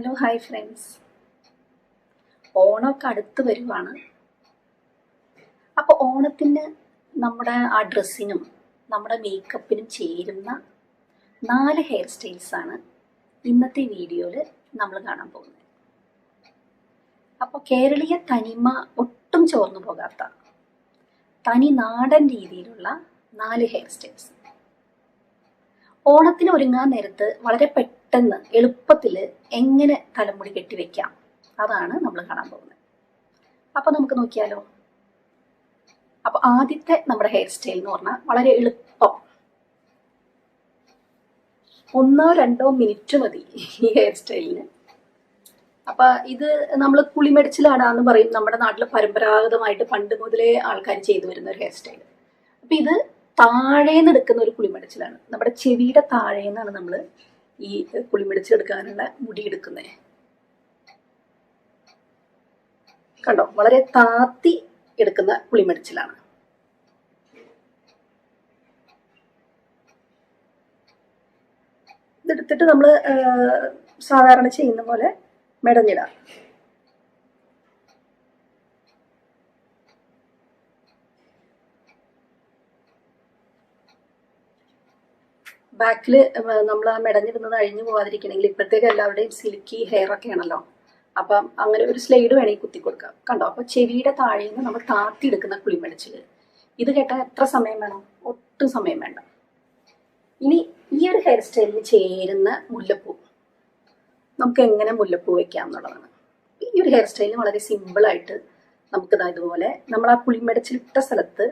Hello hi friends. ഓണമൊക്കെ അടുത്ത് വരുവാണ്. അപ്പോൾ ഓണത്തിന് നമ്മുടെ ആ ഡ്രസ്സിനും നമ്മുടെ മേക്കപ്പിനും ചേരുന്ന 4 ഹെയർ സ്റ്റൈൽസാണ് ഇന്നത്തെ വീഡിയോയിൽ നമ്മൾ കാണാൻ പോകുന്നത്. അപ്പോൾ കേരളീയ തനിമ ഒട്ടും ചോർന്നു പോകാത്ത തനി നാടൻ രീതിയിലുള്ള 4 ഹെയർ സ്റ്റൈൽസ്. ഓണത്തിന് ഒരുങ്ങാൻ നേരത്ത് വളരെ പെട്ടെന്ന് എളുപ്പത്തിൽ എങ്ങനെ തലമുടി കെട്ടിവെക്കാം അതാണ് നമ്മൾ കാണാൻ പോകുന്നത്. അപ്പോൾ നമുക്ക് നോക്കിയാലോ. അപ്പോൾ ആദ്യത്തെ നമ്മുടെ ഹെയർ സ്റ്റൈൽ എന്ന് പറഞ്ഞാൽ വളരെ എളുപ്പം, 1-2 മിനിറ്റ് മതി ഈ ഹെയർ സ്റ്റൈലിന്. അപ്പം ഇത് നമ്മൾ കുളിമെടിച്ചിലാടാന്ന് പറയും. നമ്മുടെ നാട്ടിൽ പരമ്പരാഗതമായിട്ട് പണ്ട് മുതലേ ആൾക്കാർ ചെയ്തു വരുന്ന ഒരു ഹെയർ സ്റ്റൈൽ. അപ്പം ഇത് താഴേന്ന് എടുക്കുന്ന ഒരു കുളിമെടിച്ചിലാണ്. നമ്മുടെ ചെവിയുടെ താഴേന്നാണ് നമ്മൾ ഈ കുളിമെടിച്ചെടുക്കാനുള്ള മുടി എടുക്കുന്നത്. കണ്ടോ, വളരെ താത്തി എടുക്കുന്ന കുളിമെടിച്ചിലാണ്. ഇതെടുത്തിട്ട് നമ്മൾ സാധാരണ ചെയ്യുന്ന പോലെ മെടഞ്ഞിടാം. ബാക്കിൽ നമ്മൾ ആ മെടഞ്ഞിടുന്നത് അഴിഞ്ഞു പോകാതിരിക്കണമെങ്കിൽ ഇപ്പോഴത്തേക്ക് എല്ലാവരുടെയും സിൽക്കി ഹെയർ ഒക്കെ ആണല്ലോ. അപ്പം അങ്ങനെ ഒരു സ്ലൈഡ് വേണമെങ്കിൽ കുത്തി കൊടുക്കാം. കണ്ടോ, അപ്പോൾ ചെവിയുടെ താഴെ നിന്ന് നമ്മൾ താത്തി എടുക്കുന്ന കുളിമെടിച്ചിൽ. ഇത് കേട്ടാൽ എത്ര സമയം വേണം? ഒട്ടും സമയം വേണ്ട. ഇനി ഈ ഒരു ഹെയർ സ്റ്റൈലിന് ചേരുന്ന മുല്ലപ്പൂ നമുക്ക് എങ്ങനെ മുല്ലപ്പൂ വെക്കാം എന്നുള്ളതാണ്. ഈ ഒരു ഹെയർ സ്റ്റൈലിന് വളരെ സിമ്പിളായിട്ട് നമുക്കിതാ ഇതുപോലെ നമ്മൾ ആ കുളിമെടിച്ചിലിട്ട സ്ഥലത്ത്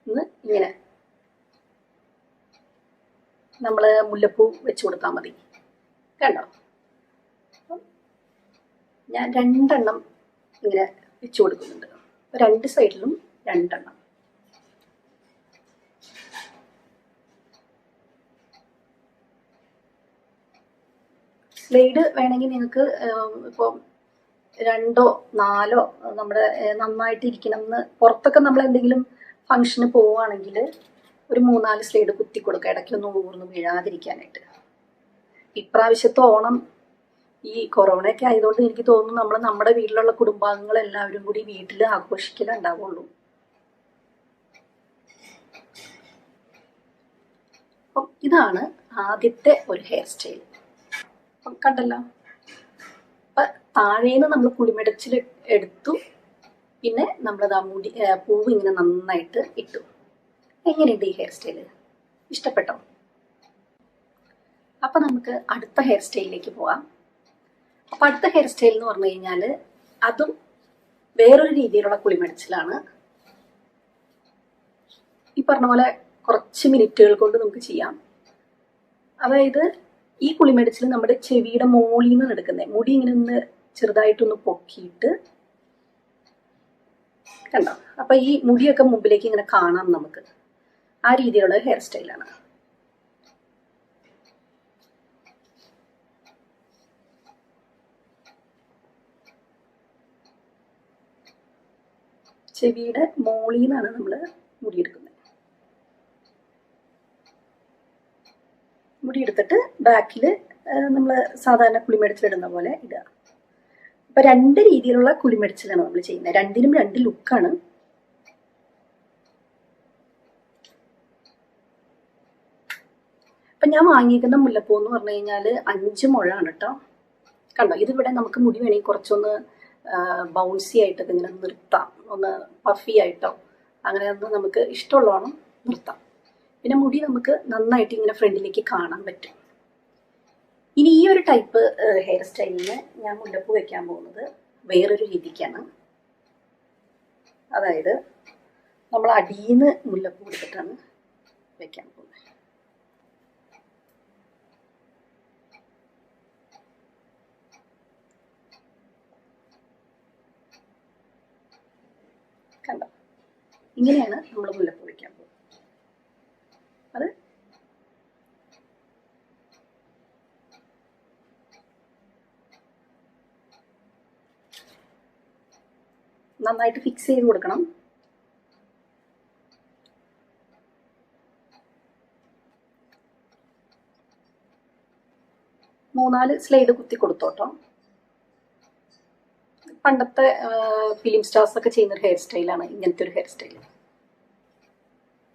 നിന്ന് ഇങ്ങനെ നമ്മൾ മുല്ലപ്പൂ വെച്ച് കൊടുത്താൽ മതി. കണ്ടോ, ഞാൻ 2 എണ്ണം ഇങ്ങനെ വെച്ച് കൊടുക്കുന്നുണ്ട്. 2 സൈഡിലും 2 എണ്ണം. സ്ലൈഡ് വേണമെങ്കിൽ നിങ്ങൾക്ക് ഇപ്പോൾ 2 or 4 നമ്മുടെ നന്നായിട്ട് ഇരിക്കണം എന്ന് പുറത്തൊക്കെ നമ്മൾ എന്തെങ്കിലും ഫംഗ്ഷന് പോവുകയാണെങ്കിൽ ഒരു 3-4 സ്ലൈഡ് കുത്തി കൊടുക്കുക, ഇടയ്ക്കൊന്നും ഊർന്ന് വീഴാതിരിക്കാനായിട്ട്. ഇപ്രാവശ്യത്തെ ഓണം ഈ കൊറോണയൊക്കെ ആയതുകൊണ്ട് എനിക്ക് തോന്നുന്നു നമ്മുടെ വീട്ടിലുള്ള കുടുംബാംഗങ്ങളെല്ലാവരും കൂടി വീട്ടിൽ ആഘോഷിക്കലുണ്ടാവുള്ളൂ. അപ്പം ഇതാണ് ആദ്യത്തെ ഒരു ഹെയർ സ്റ്റൈൽ. അപ്പം കണ്ടല്ലോ, അപ്പം താഴേന്ന് നമ്മൾ കുളിമെടച്ചിൽ എടുത്തു, പിന്നെ നമ്മളത് ആ മുടി പൂവ് ഇങ്ങനെ നന്നായിട്ട് ഇട്ടു. എങ്ങനെയുണ്ട് ഈ ഹെയർ സ്റ്റൈല്? ഇഷ്ടപ്പെട്ടോ? അപ്പം നമുക്ക് അടുത്ത ഹെയർ സ്റ്റൈലിലേക്ക് പോവാം. അപ്പം അടുത്ത ഹെയർ സ്റ്റൈൽ എന്ന് പറഞ്ഞു കഴിഞ്ഞാൽ അതും വേറൊരു രീതിയിലുള്ള കുളിമെടച്ചിലാണ്. ഈ പറഞ്ഞ പോലെ കുറച്ച് മിനിറ്റുകൾ കൊണ്ട് നമുക്ക് ചെയ്യാം. അതായത് ഈ കുളിമെടച്ചിൽ നമ്മുടെ ചെവിയുടെ മോളിൽ നിന്ന് എടുക്കുന്നത്. മുടി ഇങ്ങനെ ഒന്ന് ചെറുതായിട്ടൊന്ന് പൊക്കിയിട്ട് കണ്ടോ, അപ്പം ഈ മുടിയൊക്കെ മുമ്പിലേക്ക് ഇങ്ങനെ കാണാം നമുക്ക്. ആ രീതിയിലുള്ള ഹെയർ സ്റ്റൈലാണ്. ചെവിയുടെ മോളിൽ നിന്നാണ് നമ്മൾ മുടിയെടുക്കുന്നത്. മുടിയെടുത്തിട്ട് ബാക്കിൽ നമ്മൾ സാധാരണ കുളിമെടിച്ചിലിടുന്ന പോലെ ഇടുക. അപ്പം 2 രീതിയിലുള്ള കുളിമെടിച്ചിലാണ് നമ്മൾ ചെയ്യുന്നത്. 2നും 2 ലുക്കാണ്. അപ്പം ഞാൻ വാങ്ങിയിരിക്കുന്ന മുല്ലപ്പൂ എന്ന് പറഞ്ഞു കഴിഞ്ഞാൽ 5 മുഴമാണ് കേട്ടോ. കണ്ടോ, ഇതിവിടെ നമുക്ക് മുടി വേണമെങ്കിൽ കുറച്ചൊന്ന് ബൗൺസി ആയിട്ടൊക്കെ ഇങ്ങനെ നിർത്താം, ഒന്ന് പഫി ആയിട്ടോ അങ്ങനെ ഒന്ന് നമുക്ക് ഇഷ്ടമുള്ളതാണ് നിർത്താം. പിന്നെ മുടി നമുക്ക് നന്നായിട്ട് ഇങ്ങനെ ഫ്രണ്ടിലേക്ക് കാണാൻ പറ്റും. ഇനി ഈ ഒരു ടൈപ്പ് ഹെയർ സ്റ്റൈലിന് ഞാൻ മുല്ലപ്പൂ വെക്കാൻ പോകുന്നത് വേറൊരു രീതിക്കാണ്. അതായത് നമ്മൾ അടിയിന്ന് മുല്ലപ്പൂ എടുത്തിട്ടാണ് വെക്കാൻ പോകുന്നത്. കണ്ടോ, ഇങ്ങനെയാണ് നമ്മൾ മുല്ലപ്പൂ വയ്ക്കാൻ പോകുന്നത്. അത് നന്നായിട്ട് ഫിക്സ് ചെയ്ത് കൊടുക്കണം. 3-4 സ്ലൈഡ് കുത്തി കൊടുത്തോട്ടോ. പണ്ടത്തെ ഫിലിം സ്റ്റാർസ് ഒക്കെ ചെയ്യുന്നൊരു ഹെയർ സ്റ്റൈലാണ് ഇങ്ങനത്തെ ഒരു ഹെയർ സ്റ്റൈൽ.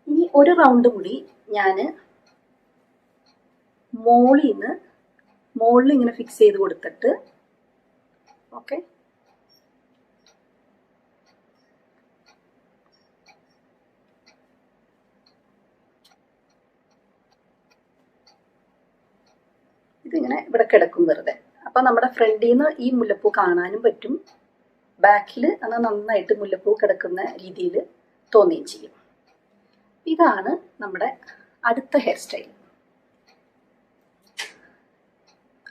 ഇനി ഒരു റൗണ്ട് കൂടി ഞാൻ മുകളിൽ ഇങ്ങനെ ഫിക്സ് ചെയ്ത് കൊടുത്തിട്ട്, ഓക്കെ, ഇതിങ്ങനെ ഇവിടെ കിടക്കും വെറുതെ. അപ്പം നമ്മുടെ ഫ്രണ്ടിൽ നിന്ന് ഈ മുല്ലപ്പൂ കാണാനും പറ്റും, ബാക്കിൽ അത് നന്നായിട്ട് മുല്ലപ്പൂ കിടക്കുന്ന രീതിയിൽ തോന്നുകയും ചെയ്യും. ഇതാണ് നമ്മുടെ അടുത്ത ഹെയർ സ്റ്റൈൽ.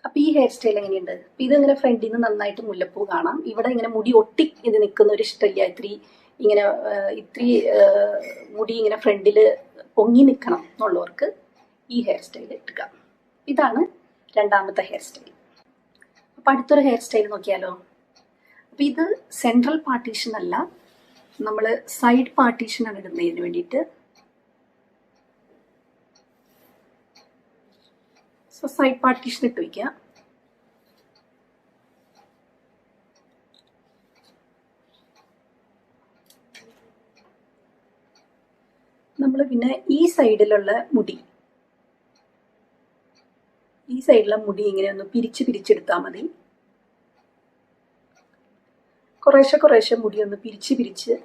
അപ്പം ഈ ഹെയർ സ്റ്റൈൽ എങ്ങനെയുണ്ട്? ഇതിങ്ങനെ ഫ്രണ്ടിൽ നിന്ന് നന്നായിട്ട് മുല്ലപ്പൂ കാണാം. ഇവിടെ ഇങ്ങനെ മുടി ഒട്ടി ഇത് നിൽക്കുന്ന ഒരു ഇഷ്ടമില്ല. ഇത്തിരി മുടി ഇങ്ങനെ ഫ്രണ്ടിൽ പൊങ്ങി നിൽക്കണം എന്നുള്ളവർക്ക് ഈ ഹെയർ സ്റ്റൈൽ ഇട്ടുക. ഇതാണ് രണ്ടാമത്തെ ഹെയർ സ്റ്റൈൽ. അപ്പം അടുത്തൊരു ഹെയർ സ്റ്റൈൽ നോക്കിയാലോ. അപ്പം ഇത് സെൻട്രൽ പാർട്ടീഷൻ അല്ല, നമ്മൾ സൈഡ് പാർട്ടീഷനാണ് ഇടുന്നതിന് വേണ്ടിയിട്ട്. സോ സൈഡ് പാർട്ടീഷൻ ഇട്ട് വയ്ക്കുക. നമ്മൾ പിന്നെ ഈ സൈഡിലുള്ള മുടി ഇങ്ങനെ ഒന്ന് പിരിച്ചെടുത്താൽ മതി. കുറേശ്ശെ മുടി ഒന്ന് പിരിച്ച്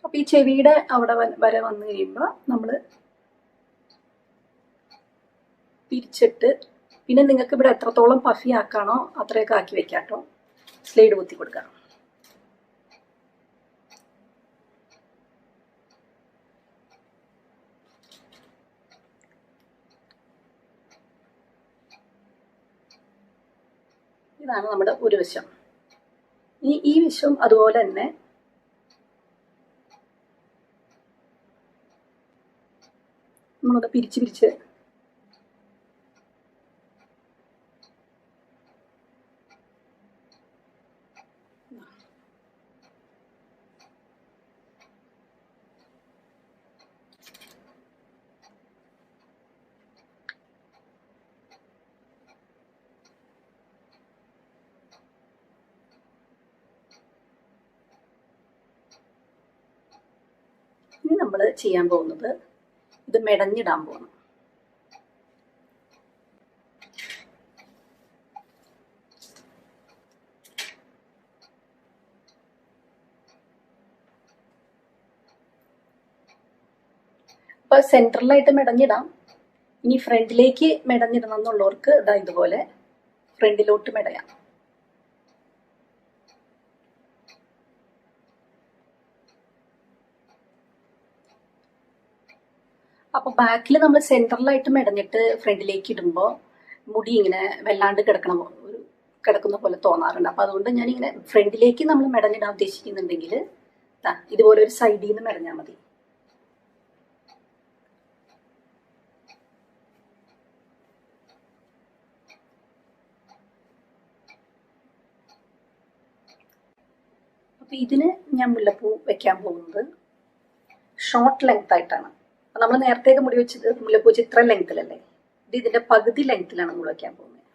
അപ്പം ഈ ചെവിയുടെ അവിടെ വരെ വന്നു കഴിയുമ്പോൾ നമ്മൾ പിരിച്ചിട്ട്, പിന്നെ നിങ്ങൾക്ക് ഇവിടെ എത്രത്തോളം പഫി ആക്കാണോ അത്രയൊക്കെ ആക്കി വെക്കാം കേട്ടോ. സ്ലൈഡ് കുത്തി കൊടുക്കാം. ഇതാണ് നമ്മുടെ ഒരു വശം. ഈ വശവും അതുപോലെ തന്നെ നമ്മളൊന്ന് പിരിച്ച് ഇനി നമ്മൾ ചെയ്യാൻ പോകുന്നത് ഇത് മെടഞ്ഞിടാൻ പോകണം. അപ്പോൾ സെൻട്രലായിട്ട് മെടഞ്ഞിടാം. ഇനി ഫ്രണ്ടിലേക്ക് മെടഞ്ഞിടണം എന്നുള്ളവർക്ക് ഇതുപോലെ ഫ്രണ്ടിലോട്ട് മെടയാം. അപ്പോൾ ബാക്കിൽ നമ്മൾ സെൻട്രലായിട്ട് മെടഞ്ഞിട്ട് ഫ്രണ്ടിലേക്ക് ഇടുമ്പോൾ മുടി ഇങ്ങനെ വല്ലാണ്ട് കിടക്കുന്ന പോലെ തോന്നാറുണ്ട്. അപ്പോൾ അതുകൊണ്ട് ഞാനിങ്ങനെ ഫ്രണ്ടിലേക്ക് നമ്മൾ മെടഞ്ഞിടാൻ ഉദ്ദേശിക്കുന്നുണ്ടെങ്കിൽ ഇതുപോലെ ഒരു സൈഡിൽ നിന്ന് മെടഞ്ഞാൽ മതി. അപ്പോൾ ഇതിന് ഞാൻ മുല്ലപ്പൂ വെക്കാൻ പോകുന്നത് ഷോർട്ട് ലെങ്ത് ആയിട്ടാണ്. നമ്മൾ നേരത്തേക്ക് മുടി വെച്ചത് മുല്ലപ്പൂ ഇത്ര ലെങ്ത്തിലല്ലേ, ഇതിന്റെ പകുതി ലെങ്ത്തിലാണ് നമ്മൾ വെക്കാൻ പോകുന്നത്.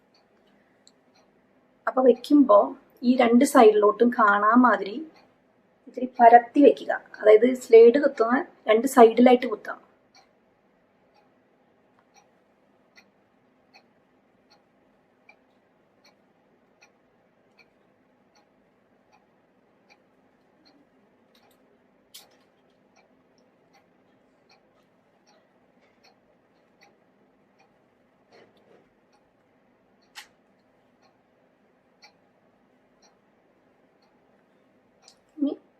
അപ്പൊ വെക്കുമ്പോൾ ഈ രണ്ട് സൈഡിലോട്ടും കാണാൻ മാതിരി ഇത്തിരി പരത്തി വെക്കുക. അതായത് സ്ലൈഡ് കുത്തുന്ന രണ്ട് സൈഡിലായിട്ട് കുത്താം.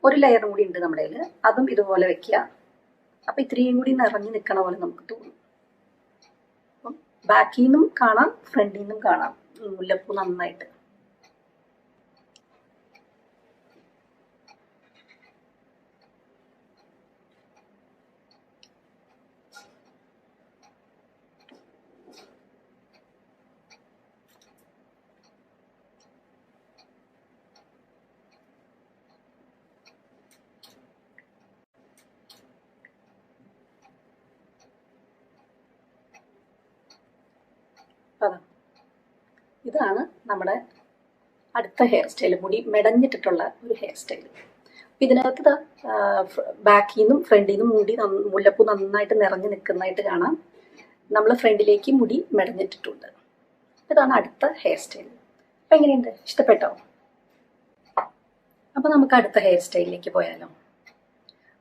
ഒരു ലെയറും കൂടി ഉണ്ട് നമ്മുടെ കയ്യിൽ, അതും ഇതുപോലെ വെക്കുക. അപ്പം ഇത്രയും കൂടി നിറഞ്ഞു നിൽക്കണ പോലെ നമുക്ക് തോന്നും. അപ്പം ബാക്കിൽ നിന്നും കാണാം, ഫ്രണ്ടിൽ നിന്നും കാണാം മുല്ലപ്പൂ നന്നായിട്ട്. ഇതാണ് നമ്മുടെ അടുത്ത ഹെയർ സ്റ്റൈൽ, മുടി മെടഞ്ഞിട്ടിട്ടുള്ള ഒരു ഹെയർ സ്റ്റൈൽ. ഇതിനകത്ത് ബാക്കിൽ നിന്നും ഫ്രണ്ടിൽ നിന്നും മുല്ലപ്പൂ നന്നായിട്ട് നിറഞ്ഞു നിൽക്കുന്നതായിട്ട് കാണാം. നമ്മൾ ഫ്രണ്ടിലേക്ക് മുടി മെടഞ്ഞിട്ടിട്ടുണ്ട്. ഇതാണ് അടുത്ത ഹെയർ സ്റ്റൈൽ. അപ്പം എങ്ങനെയുണ്ട്, ഇഷ്ടപ്പെട്ടോ? അപ്പം നമുക്ക് അടുത്ത ഹെയർ സ്റ്റൈലിലേക്ക് പോയാലോ.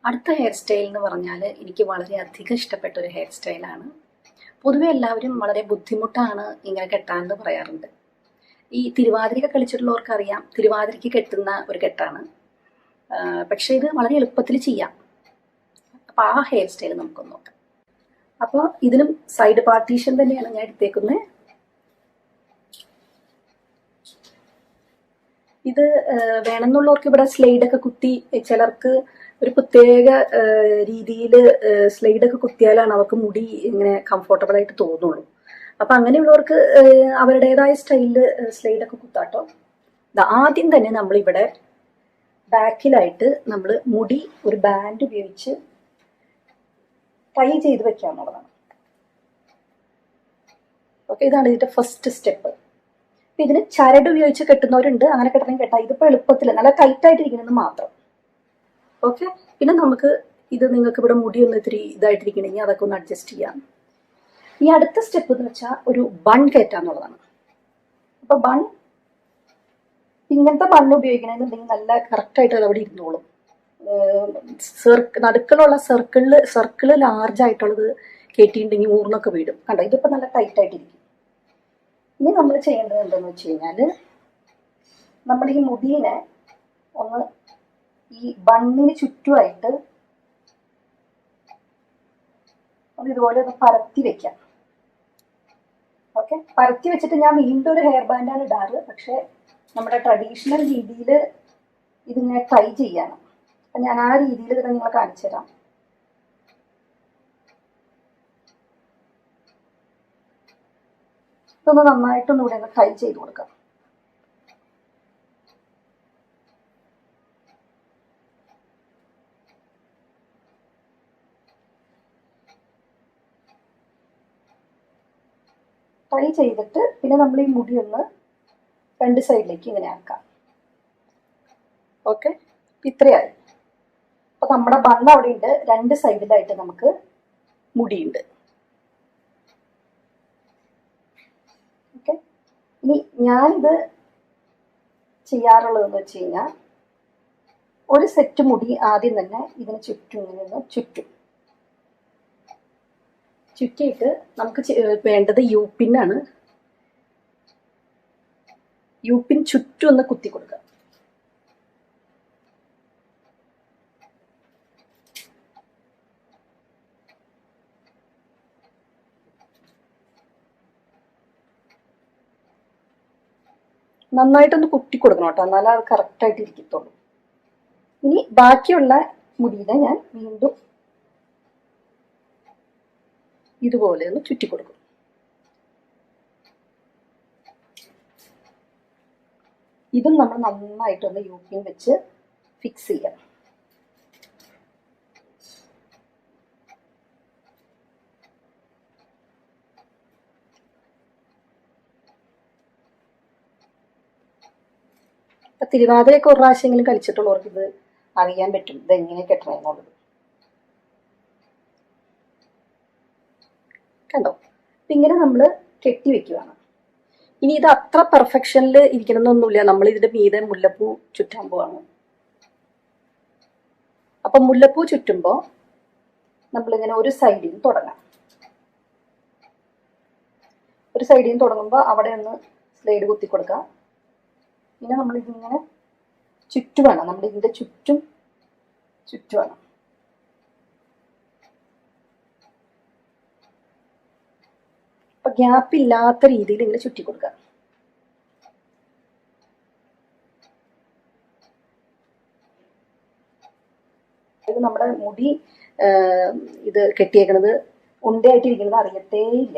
അടുത്ത ഹെയർ സ്റ്റൈൽ എന്ന് പറഞ്ഞാൽ എനിക്ക് വളരെയധികം ഇഷ്ടപ്പെട്ട ഒരു ഹെയർ സ്റ്റൈലാണ്. പൊതുവെ എല്ലാവരും വളരെ ബുദ്ധിമുട്ടാണ് ഇങ്ങനെ കെട്ടാനെന്ന് പറയാറുണ്ട്. ഈ തിരുവാതിരയൊക്കെ കളിച്ചിട്ടുള്ളവർക്ക് അറിയാം, തിരുവാതിരയ്ക്ക് കെട്ടുന്ന ഒരു കെട്ടാണ്. പക്ഷേ ഇത് വളരെ എളുപ്പത്തിൽ ചെയ്യാം. അപ്പോൾ ആ ഹെയർ സ്റ്റൈൽ നമുക്കൊന്ന് നോക്കാം. അപ്പോൾ ഇതിനും സൈഡ് പാർട്ടീഷൻ തന്നെയാണ് ഞാൻ എടുത്തേക്കുന്നത്. ഇത് വേണമെന്നുള്ളവർക്ക് ഇവിടെ സ്ലൈഡൊക്കെ കുത്തി, ചിലർക്ക് ഒരു പ്രത്യേക രീതിയിൽ സ്ലൈഡൊക്കെ കുത്തിയാലാണ് അവർക്ക് മുടി ഇങ്ങനെ കംഫർട്ടബിൾ ആയിട്ട് തോന്നുള്ളൂ. അപ്പം അങ്ങനെയുള്ളവർക്ക് അവരുടേതായ സ്റ്റൈലിൽ സ്ലൈഡൊക്കെ കുത്താട്ടോ. ആദ്യം തന്നെ നമ്മളിവിടെ ബാക്കിലായിട്ട് നമ്മൾ മുടി ഒരു ബാൻഡ് ഉപയോഗിച്ച് ടൈ ചെയ്ത് വെക്കാന്നുള്ളതാണ്. ഓക്കെ, ഇതാണ് ഇതിന്റെ ഫസ്റ്റ് സ്റ്റെപ്പ്. ഇതിന് ചരട് ഉപയോഗിച്ച് കെട്ടുന്നവരുണ്ട്, അങ്ങനെ കെട്ടണമെങ്കിൽ കെട്ടാം. ഇതിപ്പോൾ എളുപ്പത്തിൽ നല്ല ടൈറ്റ് ആയിട്ടിരിക്കണമെന്ന് മാത്രം. ഓക്കെ, പിന്നെ നമുക്ക് ഇത് നിങ്ങൾക്ക് ഇവിടെ മുടി ഒന്ന് ഇത്തിരി ഇതായിട്ടിരിക്കണമെങ്കിൽ അതൊക്കെ ഒന്ന് അഡ്ജസ്റ്റ് ചെയ്യാം. ഈ അടുത്ത സ്റ്റെപ്പ് എന്ന് വെച്ചാൽ ഒരു ബൺ കയറ്റാന്നുള്ളതാണ്. അപ്പൊ ബൺ ഇങ്ങനത്തെ ബണ്ണ് ഉപയോഗിക്കണമെന്നുണ്ടെങ്കിൽ നല്ല കറക്റ്റായിട്ട് അത് അവിടെ ഇരുന്നോളും. നടുക്കളുള്ള സർക്കിള് ലാർജ് ആയിട്ടുള്ളത് കയറ്റിയിട്ടുണ്ടെങ്കിൽ ഊർന്നൊക്കെ വീടും. കണ്ടോ, ഇതിപ്പോൾ നല്ല ടൈറ്റ് ആയിട്ടിരിക്കും. ഇനി നമ്മൾ ചെയ്യേണ്ടത് എന്താണെന്ന് വെച്ച് കഴിഞ്ഞാൽ, നമ്മുടെ ഈ മുടീനെ ഒന്ന് ഈ ബണ്ണിന് ചുറ്റുമായിട്ട് ഒന്ന് ഇതുപോലെ ഒന്ന് പരത്തി വെക്കാം. ഓക്കെ, പരത്തി വെച്ചിട്ട് ഞാൻ വീണ്ടും ഒരു ഹെയർ ബാൻഡാണ് ഇടാറ്. പക്ഷെ നമ്മുടെ ട്രഡീഷണൽ രീതിയിൽ ഇതിങ്ങനെ ട്രൈ ചെയ്യണം. അപ്പം ഞാൻ ആ രീതിയിൽ തന്നെ നിങ്ങളെ കാണിച്ചു തരാം. ഇതൊന്ന് നന്നായിട്ടൊന്നുകൂടെ ഒന്ന് ട്രൈ ചെയ്ത് കൊടുക്കാം. ട്രൈ ചെയ്തിട്ട് പിന്നെ നമ്മൾ ഈ മുടി ഒന്ന് രണ്ട് സൈഡിലേക്ക് ഇങ്ങനെ ആക്കാം. ഓക്കെ, ഇത്രയായി. അപ്പൊ നമ്മുടെ ബണ്ണ് അവിടെ ഉണ്ട്, രണ്ട് സൈഡിലായിട്ട് നമുക്ക് മുടിയുണ്ട്. ഓക്കെ, ഇനി ഞാനിത് ചെയ്യാറുള്ളതെന്ന് വെച്ച് കഴിഞ്ഞാൽ, ഒരു സെറ്റ് മുടി ആദ്യം തന്നെ ഇതിന് ചുറ്റും ഇങ്ങനെ ഒന്ന് ചുറ്റിയിട്ട് നമുക്ക് വേണ്ടത് യൂപ്പിനാണ്. യൂപ്പിൻ ചുറ്റും ഒന്ന് കുത്തി കൊടുക്കുക. നന്നായിട്ടൊന്ന് കുത്തി കൊടുക്കണം കേട്ടോ, എന്നാലേ അത് കറക്റ്റായിട്ട് ഇരിക്കത്തുള്ളൂ. ഇനി ബാക്കിയുള്ള മുടിയിനെ ഞാൻ വീണ്ടും ഇതുപോലെ ഒന്ന് ചുറ്റി കൊടുക്കും. ഇതും നമ്മൾ നന്നായിട്ടൊന്ന് യൂപ്പിൻ വെച്ച് ഫിക്സ് ചെയ്യാം. ഇപ്പൊ തിരുവാതിരയൊക്കെ ഒരു പ്രാവശ്യമെങ്കിലും കളിച്ചിട്ടുള്ളവർക്ക് ഇത് അറിയാൻ പറ്റും ഇതെങ്ങനെ കെട്ടണമെന്നുള്ളത്. കണ്ടോ, ഇങ്ങനെ നമ്മൾ കെട്ടി വെക്കുകയാണ്. ഇനി ഇത് അത്ര പെർഫെക്ഷനിൽ ഇരിക്കണമെന്നൊന്നുമില്ല. നമ്മൾ ഇതിന്റെ മീതെ മുല്ലപ്പൂ ചുറ്റാൻ പോവാണ്. അപ്പൊ മുല്ലപ്പൂ ചുറ്റുമ്പോൾ നമ്മളിങ്ങനെ ഒരു സൈഡിൽ നിന്ന് തുടങ്ങാം. ഒരു സൈഡിൽ നിന്ന് തുടങ്ങുമ്പോൾ അവിടെ ഒന്ന് സ്ലൈഡ് കുത്തി കൊടുക്കാം. പിന്നെ നമ്മളിതിങ്ങനെ ചുറ്റുവാണ്, നമ്മൾ ഇതിന്റെ ചുറ്റുവാണ്. അപ്പൊ ഗ്യാപ്പ് ഇല്ലാത്ത രീതിയിൽ ഇങ്ങനെ ചുറ്റി കൊടുക്കുക. ഇത് നമ്മുടെ മുടി ഇത് കെട്ടിയേക്കണത് ഉണ്ടയായിട്ടിരിക്കുന്നത് അറിയത്തേ ഇല്ല.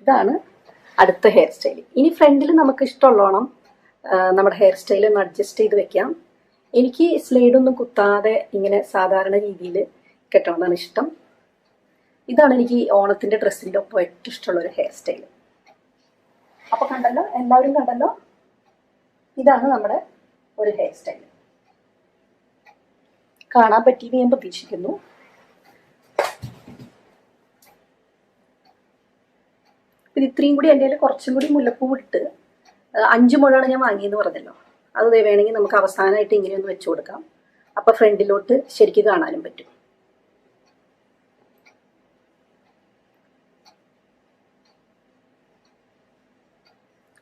ഇതാണ് അടുത്ത ഹെയർ സ്റ്റൈൽ. ഇനി ഫ്രണ്ടിൽ നമുക്ക് ഇഷ്ടമുള്ളോണം നമ്മുടെ ഹെയർ സ്റ്റൈൽ ഒന്ന് അഡ്ജസ്റ്റ് ചെയ്ത് വെക്കാം. എനിക്ക് സ്ലൈഡൊന്നും കുത്താതെ ഇങ്ങനെ സാധാരണ രീതിയിൽ കെട്ടണമെന്നാണ് ഇഷ്ടം. ഇതാണ് എനിക്ക് ഓണത്തിൻ്റെ ഡ്രസ്സിൻ്റെ ഒപ്പം ഏറ്റവും ഇഷ്ടമുള്ളൊരു ഹെയർ സ്റ്റൈൽ. അപ്പോൾ കണ്ടല്ലോ, എല്ലാവരും കണ്ടല്ലോ, ഇതാണ് നമ്മുടെ ഒരു ഹെയർ സ്റ്റൈൽ. കാണാൻ പറ്റിയെന്ന് ഞാൻ പ്രതീക്ഷിക്കുന്നു. ഇത് ഇത്രയും കൂടി എൻ്റെ കയ്യിൽ കുറച്ചും കൂടി മുല്ലപ്പൂ ഇട്ട് 5 മുഴമാണ് ഞാൻ വാങ്ങിയെന്ന് പറഞ്ഞല്ലോ. അത് വേണമെങ്കിൽ നമുക്ക് അവസാനമായിട്ട് ഇങ്ങനെയൊന്ന് വെച്ചു കൊടുക്കാം. അപ്പോൾ ഫ്രണ്ടിലോട്ട് ശരിക്കും കാണാനും പറ്റും.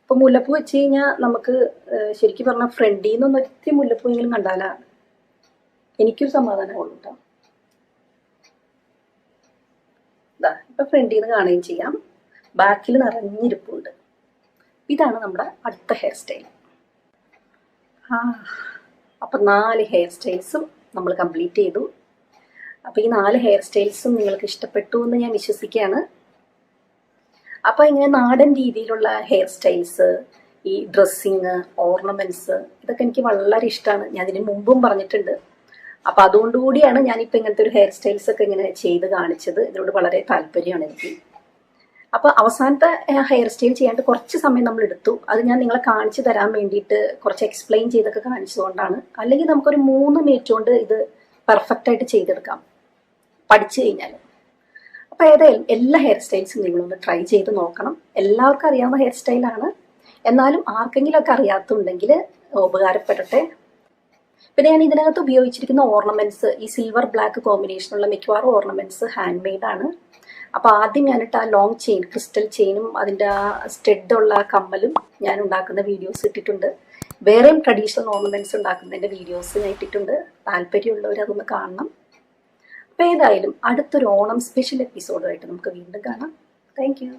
ഇപ്പോൾ മുല്ലപ്പൂ വെച്ച് കഴിഞ്ഞാൽ നമുക്ക് ശരിക്കും പറഞ്ഞാൽ ഫ്രണ്ടിൽ നിന്നൊന്നും ഒത്തിരി മുല്ലപ്പൂ എങ്കിലും കണ്ടാലാണ് എനിക്കൊരു സമാധാനമുള്ളൂ കേട്ടോ. ഇതാ ഇപ്പം ഫ്രണ്ടിൽ നിന്ന് കാണുകയും ചെയ്യാം, ബാക്കിൽ നിറഞ്ഞിരിപ്പുണ്ട്. ഇതാണ് നമ്മുടെ അടുത്ത ഹെയർ സ്റ്റൈൽ. അപ്പം 4 ഹെയർ സ്റ്റൈൽസും നമ്മൾ കംപ്ലീറ്റ് ചെയ്തു. അപ്പോൾ ഈ 4 ഹെയർ സ്റ്റൈൽസും നിങ്ങൾക്ക് ഇഷ്ടപ്പെട്ടു എന്ന് ഞാൻ വിശ്വസിക്കുകയാണ്. അപ്പോൾ ഇങ്ങനെ നാടൻ രീതിയിലുള്ള ഹെയർ സ്റ്റൈൽസ്, ഈ ഡ്രസ്സിങ്, ഓർണമെൻറ്റ്സ്, ഇതൊക്കെ എനിക്ക് വളരെ ഇഷ്ടമാണ്. ഞാൻ ഇതിന് മുമ്പും പറഞ്ഞിട്ടുണ്ട്. അപ്പോൾ അതുകൊണ്ടുകൂടിയാണ് ഞാനിപ്പോൾ ഇങ്ങനത്തെ ഒരു ഹെയർ സ്റ്റൈൽസ് ഒക്കെ ഇങ്ങനെ ചെയ്ത് കാണിച്ചത്. ഇതിനോട് വളരെ താല്പര്യമാണ് എനിക്ക്. അപ്പോൾ അവസാനത്തെ ഹെയർ സ്റ്റൈൽ ചെയ്യാണ്ട് കുറച്ച് സമയം നമ്മൾ എടുത്തു. അത് ഞാൻ നിങ്ങളെ കാണിച്ചു തരാൻ വേണ്ടിയിട്ട് കുറച്ച് എക്സ്പ്ലെയിൻ ചെയ്തൊക്കെ കാണിച്ചതുകൊണ്ടാണ്. അല്ലെങ്കിൽ നമുക്കൊരു 3 മിനിറ്റ് കൊണ്ട് ഇത് പെർഫെക്റ്റ് ആയിട്ട് ചെയ്തെടുക്കാം പഠിച്ചു കഴിഞ്ഞാൽ. അപ്പോൾ ഏതായാലും എല്ലാ ഹെയർ സ്റ്റൈൽസും നിങ്ങളൊന്ന് ട്രൈ ചെയ്ത് നോക്കണം. എല്ലാവർക്കും അറിയാവുന്ന ഹെയർ സ്റ്റൈലാണ്, എന്നാലും ആർക്കെങ്കിലുമൊക്കെ അറിയാത്തുണ്ടെങ്കിൽ ഉപകാരപ്പെടട്ടെ. പിന്നെ ഞാൻ ഇതിനകത്ത് ഉപയോഗിച്ചിരിക്കുന്ന ഓർണമെൻറ്റ്സ്, ഈ സിൽവർ ബ്ലാക്ക് കോമ്പിനേഷനുള്ള മിക്കവാറും ഓർണമെൻറ്റ്സ് ഹാൻഡ് മെയ്ഡാണ്. അപ്പോൾ ആദ്യം ഞാനിട്ട് ആ ലോങ് ചെയിൻ, ക്രിസ്റ്റൽ ചെയിനും അതിൻ്റെ ആ സ്റ്റെഡുള്ള കമ്മലും ഞാൻ ഉണ്ടാക്കുന്ന വീഡിയോസ് ഇട്ടിട്ടുണ്ട്. വേറെയും ട്രഡീഷണൽ ഓർണമെൻറ്റ്സ് ഉണ്ടാക്കുന്നതിൻ്റെ വീഡിയോസ് ഞാൻ ഇട്ടിട്ടുണ്ട്. താല്പര്യമുള്ളവർ അതൊന്ന് കാണണം. അപ്പോൾ ഏതായാലും അടുത്തൊരു ഓണം സ്പെഷ്യൽ എപ്പിസോഡുമായിട്ട് നമുക്ക് വീണ്ടും കാണാം. Thank you.